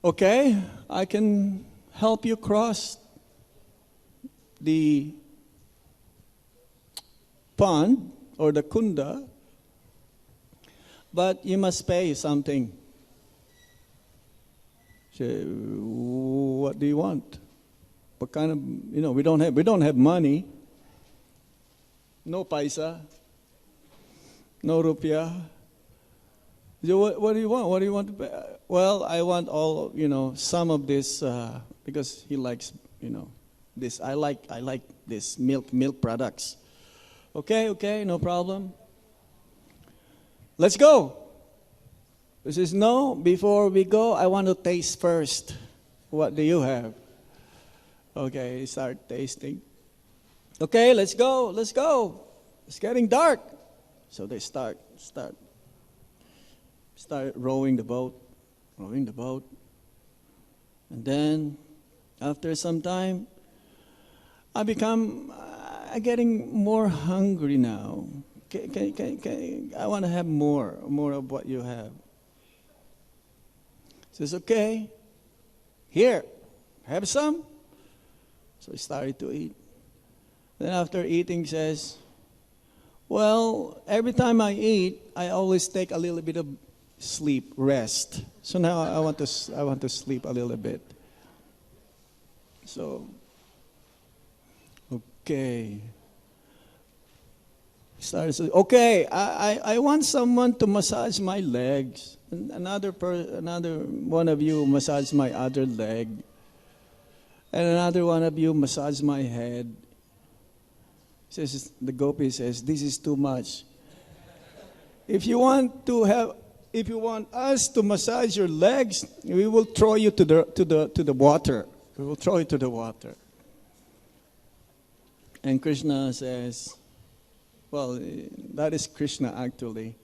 Okay, I can help you cross the pond or the kunda, but you must pay something. Say, what do you want? What kind of, we don't have money. No paisa. No rupiah. So what do you want? What do you want to pay? Well, I want all, some of this, because he likes, this. I like this milk products. Okay, no problem. Let's go. He says, no, before we go, I want to taste first. What do you have? Okay, start tasting. Okay, let's go. It's getting dark. So they start rowing the boat. And then, after some time, I'm getting more hungry now. I want to have more of what you have. He says, okay, here, have some. So he started to eat. Then after eating, he says, well, every time I eat, I always take a little bit of sleep, rest. So now I want to sleep a little bit. So, okay. Started to, okay, I want someone to massage my legs. Another one of you massage my other leg. And another one of you massage my head. The gopi says, this is too much. If you want us to massage your legs, we will throw you to the water. We will throw you to the water. And Krishna says, well, that is Krishna actually.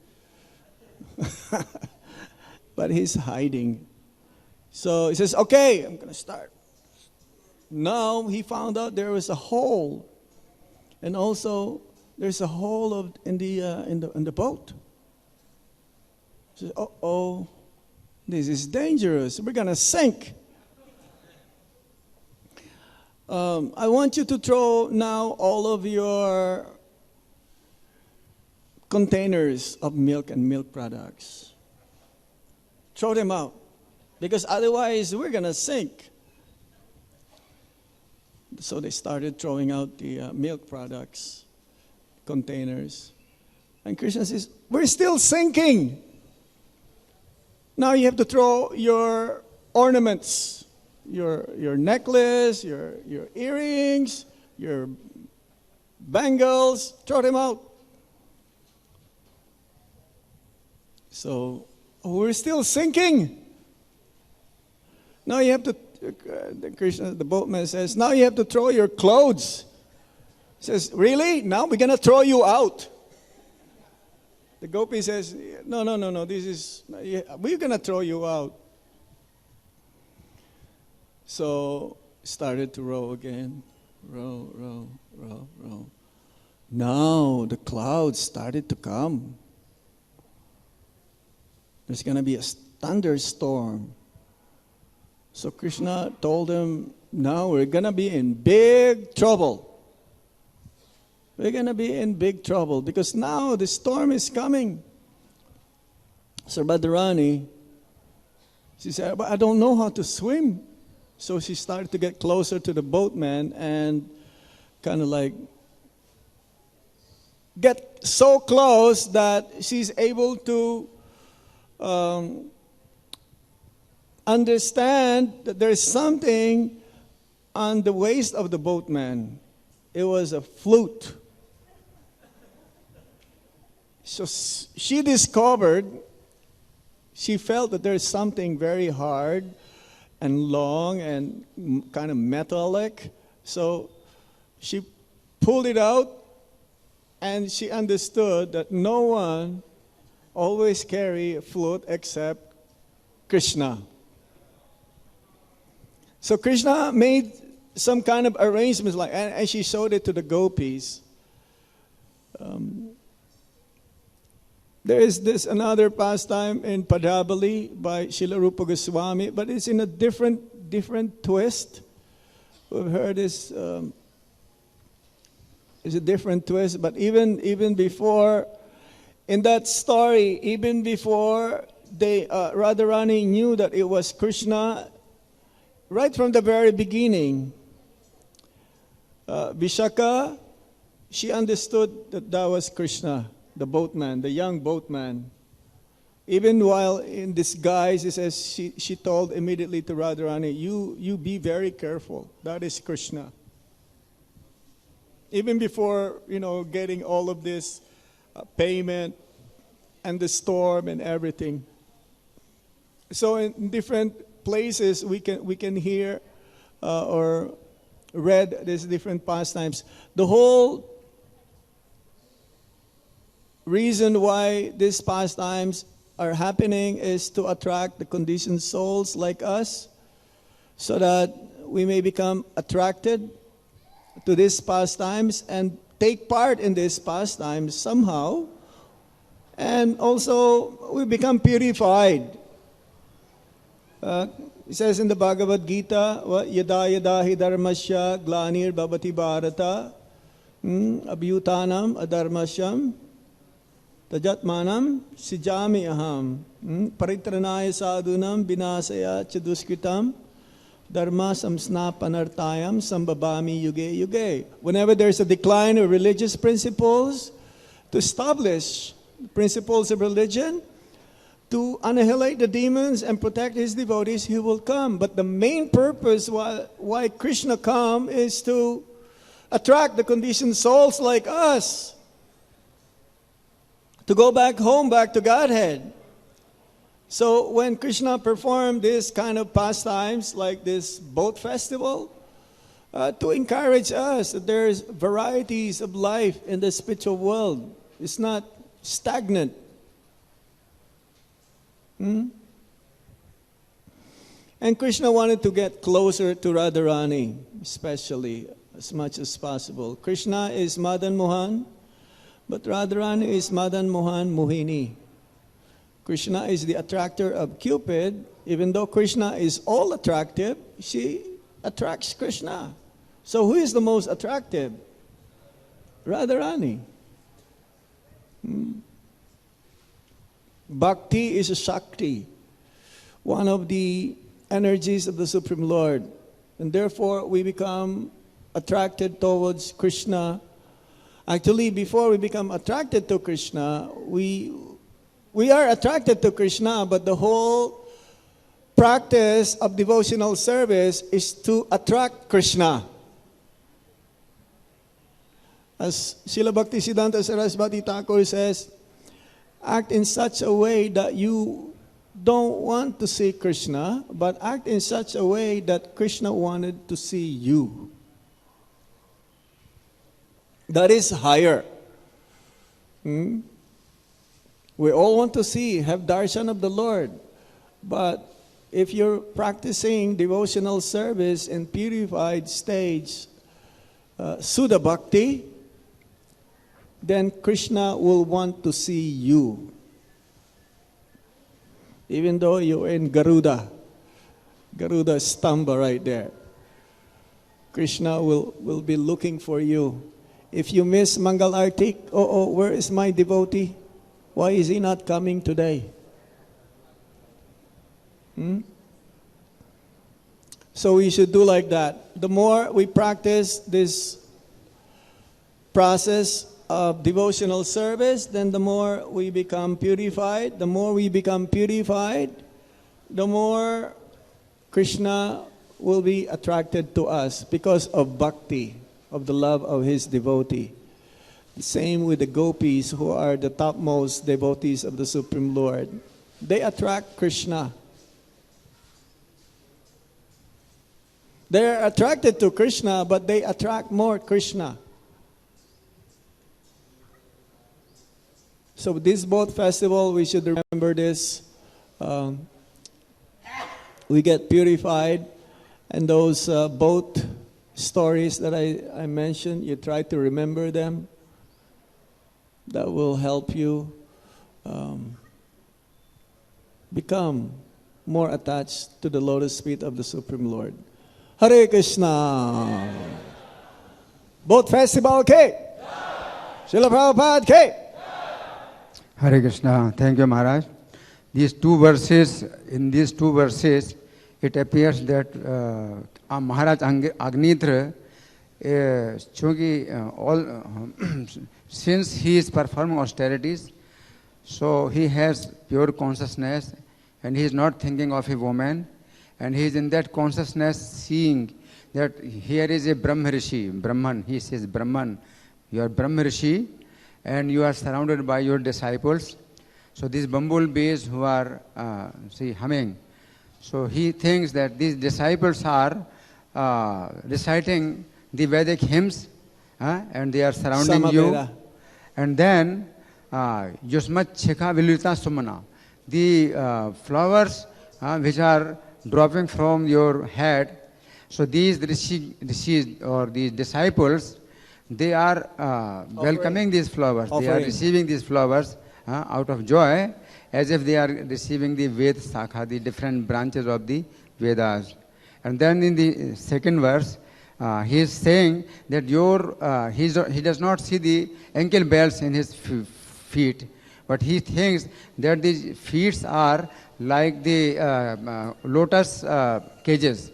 But he's hiding. So he says, okay, I'm going to start. Now he found out there was a hole. And also, there's a hole in the boat. He says, uh-oh, this is dangerous. We're going to sink. I want you to throw now all of your containers of milk and milk products. Throw them out. Because otherwise, we're going to sink. So they started throwing out the milk products, containers. And Krishna says, we're still sinking. Now you have to throw your ornaments, your necklace, your earrings, your bangles, throw them out. So we're still sinking. Now you have to, Krishna, the boatman says, now you have to throw your clothes. He says, really? Now we're going to throw you out. The gopi says, no, we're going to throw you out. So started to row again. Row. Now the clouds started to come. There's going to be a thunderstorm. So Krishna told him, now we're going to be in big trouble. we're going to be in big trouble because now the storm is coming. So Radharani, she said, but I don't know how to swim. So she started to get closer to the boatman and kind of like get so close that she's able to understand that there's something on the waist of the boatman. It was a flute. So she felt that there's something very hard and long and kind of metallic. So she pulled it out and she understood that no one always carry a flute except Krishna. So Krishna made some kind of arrangements and she showed it to the gopis. There is this another pastime in Padabali by Srila Rupa Goswami, but it's in a different twist. We've heard this. It's a different twist, but even before, in that story, even before Radharani knew that it was Krishna, right from the very beginning, Vishaka, she understood that that was Krishna. The boatman, the young boatman. Even while in disguise, it says she told immediately to Radharani, you be very careful. That is Krishna. Even before, getting all of this payment and the storm and everything. So in different places we can hear or read these different pastimes. The whole reason why these pastimes are happening is to attract the conditioned souls like us so that we may become attracted to these pastimes and take part in these pastimes somehow. And also we become purified. It says in the Bhagavad Gita, yada yada hi dharmasya glanir bhavati bharata abhyutanam adharmasyam tajatmanam sijami aham paritranaya sadhunam vinasaya chaduskritam dharma samsnapanartayam sambhabami yuge yuge. Whenever there's a decline of religious principles, to establish principles of religion, to annihilate the demons and protect his devotees, he will come. But the main purpose why Krishna come is to attract the conditioned souls like us, to go back home, back to Godhead. So when Krishna performed this kind of pastimes, like this boat festival, to encourage us that there's varieties of life in the spiritual world. It's not stagnant. And Krishna wanted to get closer to Radharani, especially, as much as possible. Krishna is Madan Mohan, but Radharani is Madan Mohan Mohini. Krishna is the attractor of Cupid. Even though Krishna is all attractive, she attracts Krishna. So who is the most attractive? Radharani. Bhakti is a Shakti, one of the energies of the Supreme Lord. And therefore, we become attracted towards Krishna. Actually, before we become attracted to Krishna, we are attracted to Krishna, but the whole practice of devotional service is to attract Krishna. As Srila Bhaktisiddhanta Saraswati Thakur says, act in such a way that you don't want to see Krishna, but act in such a way that Krishna wanted to see you. That is higher. We all want to have darshan of the Lord. But if you're practicing devotional service in purified stage, Suddha Bhakti, then Krishna will want to see you. Even though you're in Garuda Stamba right there. Krishna will be looking for you. If you miss Mangal Artik, where is my devotee? Why is he not coming today? So we should do like that. The more we practice this process of devotional service, then the more we become purified. The more we become purified, the more Krishna will be attracted to us because of bhakti, of the love of his devotee. The same with the gopis, who are the topmost devotees of the Supreme Lord. They attract Krishna. They are attracted to Krishna, but they attract more Krishna. So this boat festival, we should remember this. We get purified, and those boat stories that I mentioned, you try to remember them. That will help you become more attached to the lotus feet of the Supreme Lord. Hare Krishna. Boat festival ke? Srila Prabhupada ke? Hare Krishna. Thank you, Maharaj. These two verses, in these two verses, it appears that Maharaj Agnitra, since he is performing austerities, so he has pure consciousness and he is not thinking of a woman, and he is in that consciousness seeing that here is a Brahma Rishi, Brahman. He says, Brahman, you are Brahma Rishi and you are surrounded by your disciples. So these bumblebees who are humming, so he thinks that these disciples are reciting the Vedic hymns and they are surrounding you. And then, Yusmat Chekha Vilita Sumana, the flowers which are dropping from your head. So these rishis or these disciples, they are welcoming these flowers. They are receiving these flowers out of joy, as if they are receiving the Ved Sakha, the different branches of the Vedas. And then in the second verse, he is saying that he does not see the ankle bells in his feet, but he thinks that these feet are like the lotus cages.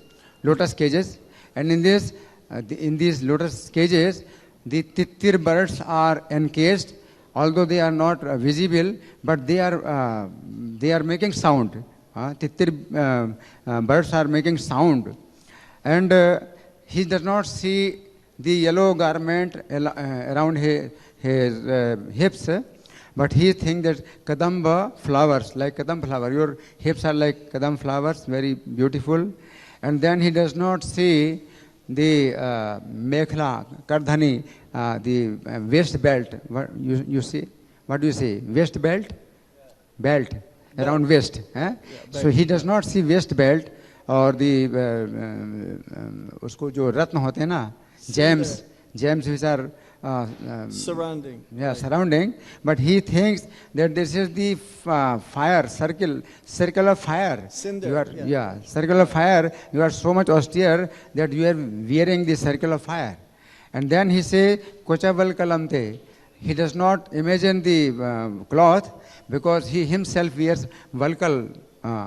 And in these lotus cages, the tittir birds are encased, although they are not visible, but they are making sound. Tittir birds are making sound. And he does not see the yellow garment around his hips, but he thinks that kadamba flowers, like kadam flower, your hips are like kadam flowers, very beautiful. And then he does not see the mekhla, kardhani, the waist belt. What you see? What do you say? Waist belt? Belt around waist. So he does not see waist belt or the usko jo ratna hote hain na, gems which are surrounding, but he thinks that this is the fire circle of fire. Cinder, circle of fire. You are so much austere that you are wearing the circle of fire. And then he say kochaval kalamte. He does not imagine the cloth, because he himself wears valkal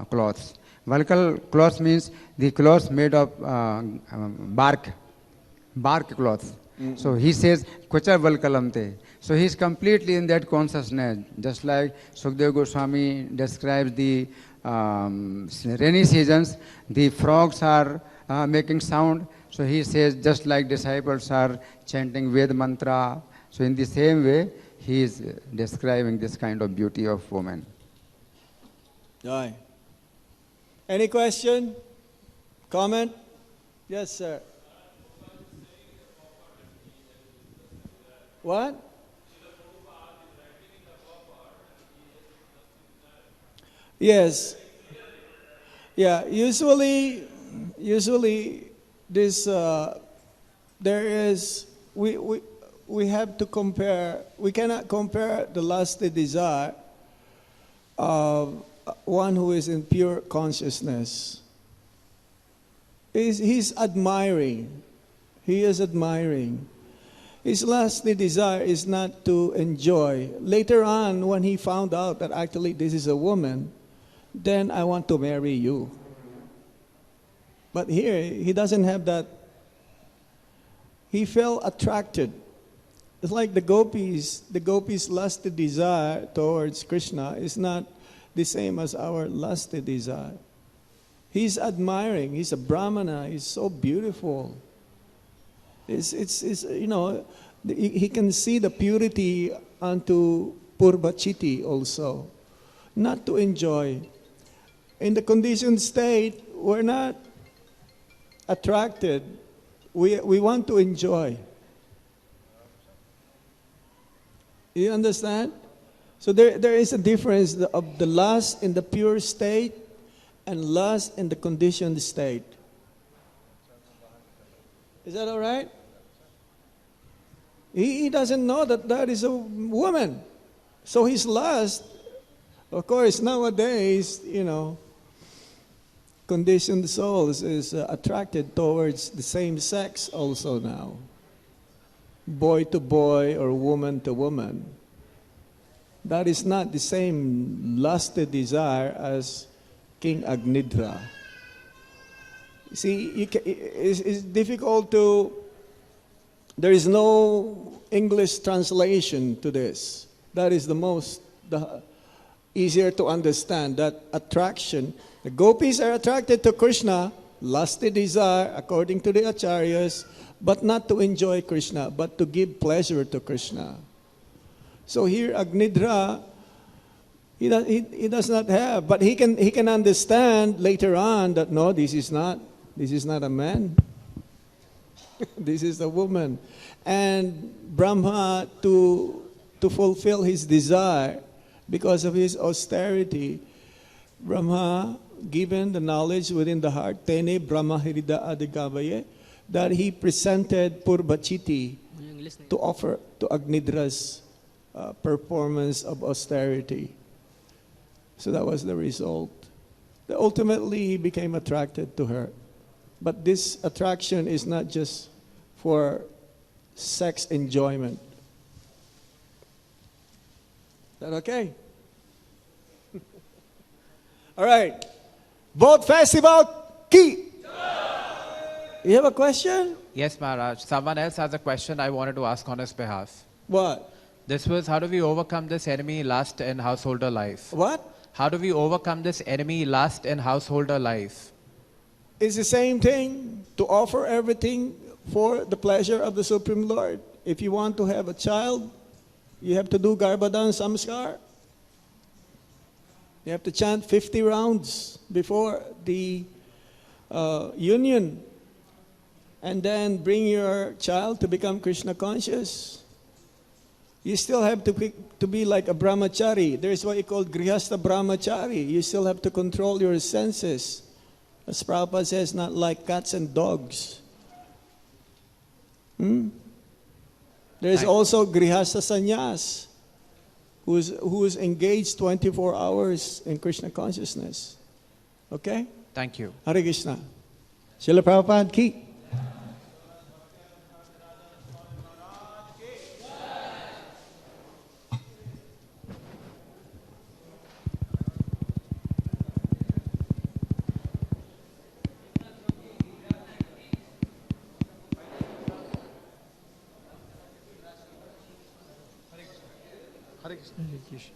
cloths. Valkal cloth means the cloth made of bark cloth. So he says, Kocha Valkalamte. So he is completely in that consciousness, just like Sukadeva Goswami describes the rainy seasons, the frogs are making sound. So he says, just like disciples are chanting Ved mantra. So in the same way, he is describing this kind of beauty of woman. Right. Any question? Comment? Yes, sir. What? Yes. Yeah, usually this there is we have to compare. We cannot compare the lusty desire of one who is in pure consciousness. He's admiring. He is admiring. His lastly desire is not to enjoy. Later on, when he found out that actually this is a woman, then I want to marry you. But here, he doesn't have that. He felt attracted. It's like the gopis. The gopis' lusty desire towards Krishna is not the same as our lusty desire. He's admiring. He's a brahmana. He's so beautiful. It's you know, he can see the purity unto Purvachiti also. Not to enjoy. In the conditioned state, we're not attracted. We want to enjoy. You understand? So there is a difference of the lust in the pure state and lust in the conditioned state. Is that all right? He doesn't know that that is a woman. So his lust, of course, nowadays, you know, conditioned souls is attracted towards the same sex also now. Boy to boy or woman to woman. That is not the same lusted desire as King Agnidra. See, it's difficult to, there is no English translation to this. That is the easier to understand, that attraction. The gopis are attracted to Krishna, lusty desire, according to the acharyas, but not to enjoy Krishna, but to give pleasure to Krishna. So here, Agnidra, he does not have, but he can understand later on that no, this is not a man. This is a woman. And Brahma, to fulfill his desire, because of his austerity, Brahma, given the knowledge within the heart, Tene Brahma Hirida Adigavaye, that he presented Purvachiti to offer to Agnidra's performance of austerity. So that was the result. Ultimately, he became attracted to her. But this attraction is not just for sex enjoyment. Is that okay? All right. Boat Festival Key. You have a question? Yes, Maharaj. Someone else has a question I wanted to ask on his behalf. What? This was, how do we overcome this enemy, lust in householder life? What? How do we overcome this enemy, lust in householder life? It's the same thing, to offer everything for the pleasure of the Supreme Lord. If you want to have a child, you have to do Garbhadan Samskar. You have to chant 50 rounds before the union. And then bring your child to become Krishna conscious. You still have to be like a brahmachari. There is what you call grihastha brahmachari. You still have to control your senses. As Prabhupada says, not like cats and dogs. There is also grihastha sannyas, who is engaged 24 hours in Krishna consciousness. Okay? Thank you. Hare Krishna. Srila Prabhupada ki. Hare Krishna.